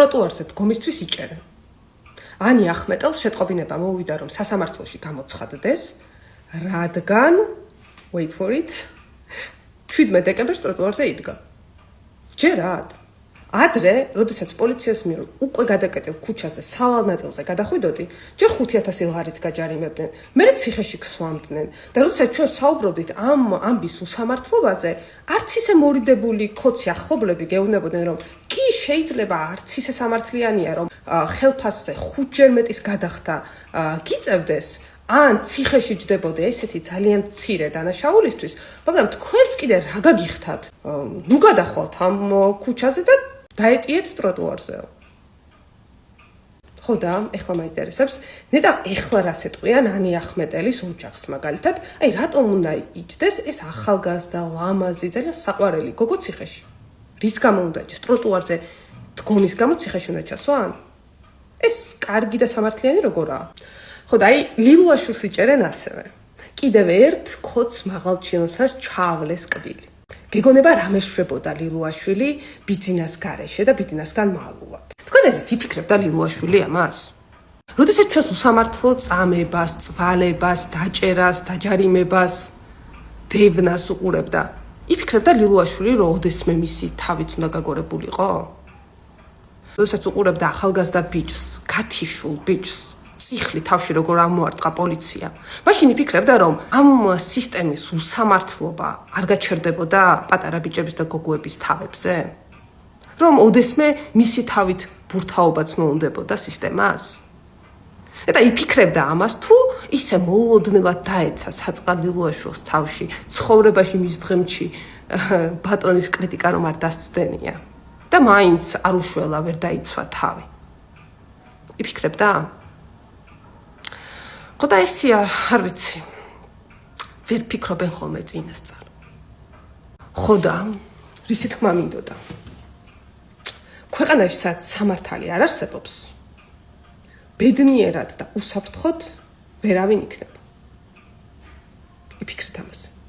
ტროტუარზე დგომისთვის იჭერენ. ანი ახმეტელს შეტყობინება მოვიდა, რომ სასამართლოში გამოცხადდეს, რადგან, wait for it, 17 დეკემბერს ტროტუარზე იდგა. ჯერად. ადრე, როდესაც პოლიციას მიერ უკვე გადაკეტილ ქუჩაზე სავალ ნაწილზე გადახვიდოდი, ჯერ 5,000 ლარით გაჯარიმებდნენ, მერე ციხეში გსვამდნენ და როდესაც ჩვენ საუბრობდით ამ ამბის უსამართლობაზე, არც ისე მორიდებული ქოცი ახლობლები გეუბნებოდნენ, რომ კი შეიძლება არც ისე სამართლიანია, რომ ხელფასზე 5-ჯერ მეტის გადახდა გიწევდეს, ან ციხეში ჯდებოდე ესეთი ძალიან მცირე დანაშაულისთვის, მაგრამ თქვენც კიდე რა გაგიხდათ? ნუ გადახვალთ ამ ქუჩაზე და დაეტიეთ ტროტუარზე. ხო და, ეხლა მაინტერესებს, ნეტავ ეხლა რას ეტყვიან ანი ახმეტელის ოჯახს მაგალითად, აი რატომ უნდა იჯდეს ეს ახალგაზრდა ლამაზი, ძალიან საყვარელი გოგო ციხეში? რის გამო უნდა იჯდეს? ტროტუარზე დგომის გამო ციხეში უნდა ჩასვან? ეს კარგი და სამართლიანი როგორაა? ხო და აი ლილუაშვილს იჭერენ ასევე. კიდევ ერთ ქოც მაღალჩინოსას ჩავლეს კბილი. გეგონება რამე შვებოდა ლილუაშვილი ბიძინას გარეშე და ბიძინასგან მალულად. თქვენ ესეთ იფიქრებდა ლილუაშვილი ამას? როდესაც ჩვენს უსამართლო წამებას, წვალებას, დაჭერას, დაჯარიმებას, დევნას უყურებდა, იფიქრებდა ლილუაშვილი, რომ ოდესმე მისი თავით უნდა გაგორებულიყო? როდესაც უყურებდა ახალგაზრდა ბიჭს, გათიშულ ბიჭს, ციხლი თავში როგორ ამოარტყა პოლიცია, მაშინ იფიქრებდა, რომ ამ სისტემის უსამართლობა არ გაჩერდებოდა პატარა ბიჭების და გოგოების თავებზე? რომ ოდესმე მისი თავით ბურთაობაც მოუნდებოდა სისტემას? და იფიქრებდა ამას, თუ ისე მოულოდნელად დაეცა საწყა ლილუაშვილს თავში, ცხოვრებაში მის დღემში ბატონის კრიტიკა რომ არ დასცდენია და მაინც არ უშველა ვერ დაიცვა თავი. იფიქრებდა? ხო და ესე არ ვიცი, ვერ ფიქრობენ ხოლმე წინასწარ. ხო და, რისი თქმა მინდოდა? ქვეყანაში სადაც სამართალი არ არსებობს, ბედნიერად და უსაფრთხოდ ვერავინ იქნება. იფიქრეთ ამაზე.